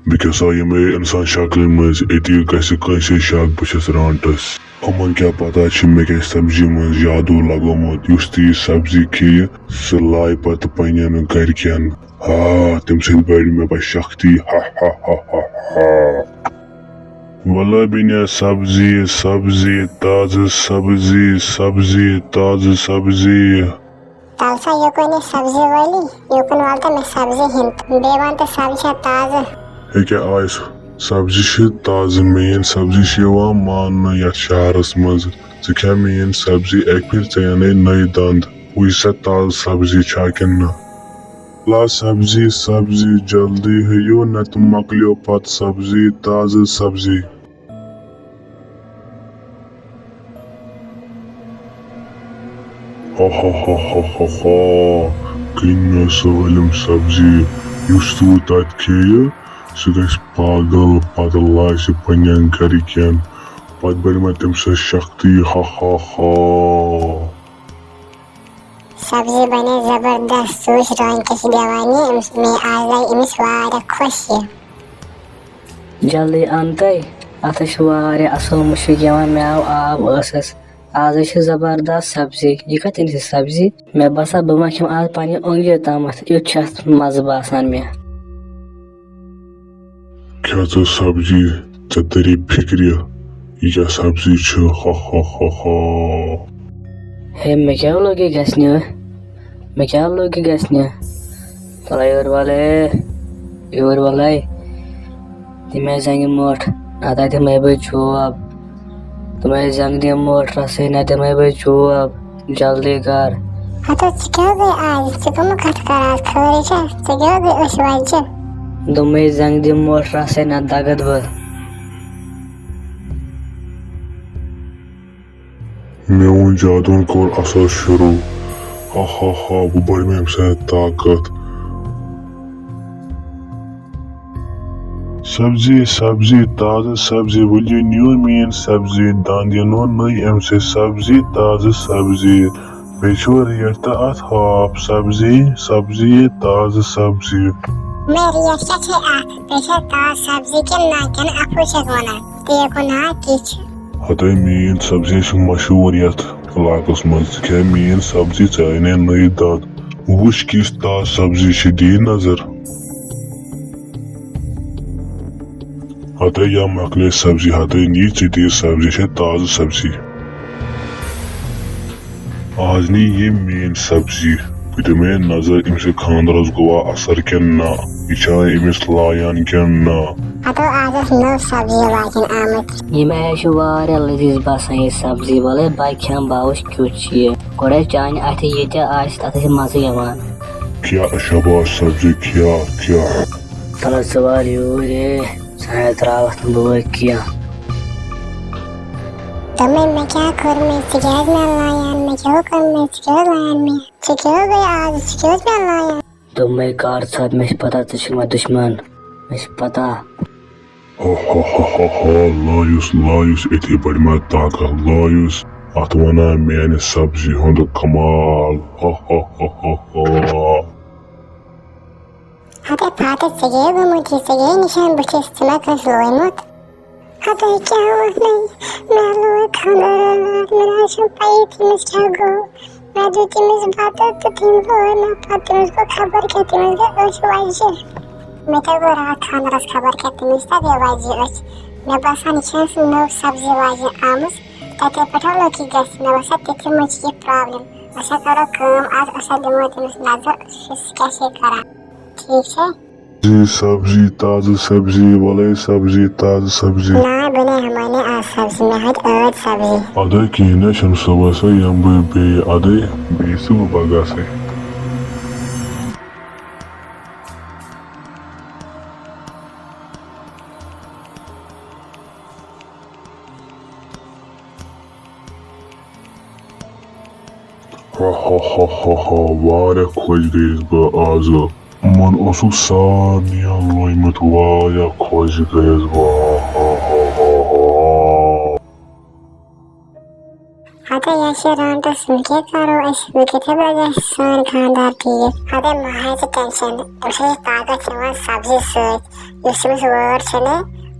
Because I am a insan shakl maz eti kaise shak bachas rantas. Aman kya pata chi me ke sabzi maz yadu lagomot yusti sabzi ki salai pat panyan garkyan. Ha timsil badi me ba shakti ha. Wala binya sabzi taze sabzi taze sabzi. Talsa yokone sabzi wali yokon walta me sabzi hint bewante sabzi taze. Hey kya ayes sabzi shi taze main sabzi shi wa man ya sharas maz zikya main sabzi ek phir chayane nai dand uisa taze sabzi chakin na. La sabzi jaldi hayo na tum maklyo pat sabzi taze sabzi. Ha. Kinna salim sabzi yustu tat kaya sudas pagal padalai se panyan karikyan pat bermatem sa shakti ha. Sabzi bane zabardast soch rang kesi devani me azay imis vara khosh. Jaldi antay atash ware asal mushuk yaman meav aab asas आज जबरदस्त सब्जी यह कतन सब्जी मे बसा बह मखम आज पन्ने ओंगली तामत युथ मजा बासान मे क्या सब्जी चतरी फिक्र यह सब्जी हा हे मे क्या लोग गसने तला योर वाले तिमे जंग मोट ना तिमे बब तुम्हें जंग दिया मोटर से न तुम्हें भाई अब जल्दी कर हतो चिक्योगे आज चिकम खट कर आज खबरी छे चिक्योगे उस वाजे तुम्हें जंग दिया मोटर से न ताकत बर मैं उन जादून को असर शुरू हा वो बड़ी में हमसे ताकत sabzi taze sabzi will you new mean sabzi dandiyan no nai emse sabzi taze sabzi bechor yerta at hop sabzi taze sabzi मेरी अच्छा छे आत पेशा ताज सब्जी के नाकन अपू छे गोना ते कोना किछ हते mean sabzi श मशहूर यत इलाकस मज के mean sabzi चाइने नई दाद वुश किस ताज सब्जी श दी नजर हते या मकले सब्जी हते नीचे दी सब्जी है ताज़ सब्जी आज नी ये मेन सब्जी कुछ में नजर इमसे खानदरस गोवा असर के ना इच्छा इमिस लायन के ना हतो आज नो सब्जी वाजन आमत ये मैं शुवारे लजीज बासा ये सब्जी वाले बाइक बाउश क्यूच ये कोड़े चाइन आते ये जा आज ताते मजे यमान क्या शबाश सब्जी क्या तला सवाल रे सारे तरावत बुआ किया तमे मैं क्या कर में सिगाज में लायन में क्या कर में सिगाज लायन में सिगाज आज सिगाज में लायन तुम मैं कार साथ में पता तुझमें दुश्मन मैं पता हा लायुस इतनी बड़ी मत ताका लायुस अतवाना मैंने सब्जी होंद कमाल हा हते फाटे सगे वो मुझे सगे निशान बचे इस्तेमाल कर लोए मत हते क्या हुआ नहीं मैं लोए खाना मेरा शंपाई थी मिस क्या गो मैं जो थी मिस बात तो थी लोए मैं पाते मुझको खबर कहती मुझे उस वाइजे मैं तो वो रात खाना रस खबर कहती मिस ता दे वाइजे उस मैं बस निशान से नो सब्जी वाइजे आमस ताते पता लो कि गैस मैं बस तेरे मुझे प्रॉब्लम ऐसा करो काम आज ऐसा दमो तुम नजर कैसे करा ठीक है सब्जी ताज़ सब्जी वाले सब्जी ताज़ सब्जी ना बने हमारे आज सब्जी में हट और सब्जी अदे की ने शम सबसे यम बे अदे बेसु बगा से ha वारे खोज गइस बा आज मन ओसु सानिया लोइमत वाया खोज गइस बा हते hata yaşı ranta sülke karo es bikti bagi son kandar ठीक hata mahayası tension usse taga çiman sabzi süt üstümüz vur çene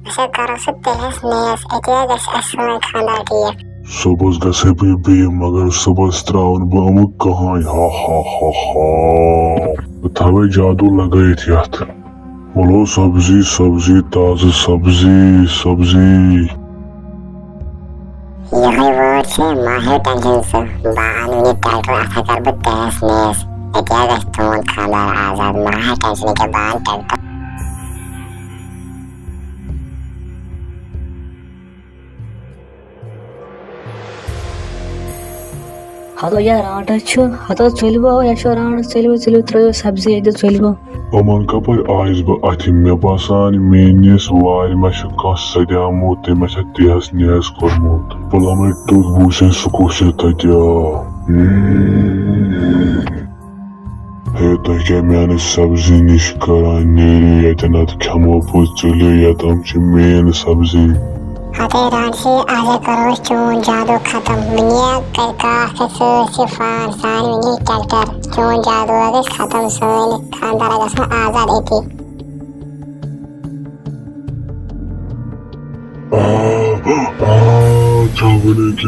usse karası tehes neyes etiye ges son kandar ठीक Sabas gase be magar sabas traun bu amuk kahan ha ha ha ha. Tave जादू लगाए थे यार बोलो सब्जी सब्जी ताज़ा सब्जी सब्जी यही वर्ड से माहे टेंशन से बाहर उन्हें ट्रैक्टर आता कर बे तेज नेस etiye ges son kandar आजाद माहे टेंशन के बाद ट्रैक्टर हतो या राट अच्छो हतो चलबो या शो राट चलबो त्रो सब्जी इधर चलबो Aman kapar ayız bu atim me basan menis var meşe kas sediamut te meşe tiyas niyas kormut Bulame tuz buşen sukuşe tadya Heta kemyani sabzi niş karan neri yetenat kamo puzçulu yatam çi men sabzi hata रात से आगे करो चोन जादू खत्म दुनिया का कैसे सिफान सान मिनी ट्रैक्टर चोन जादू आगे खत्म सोन खानदार जैसा आजाद एती Çabını ki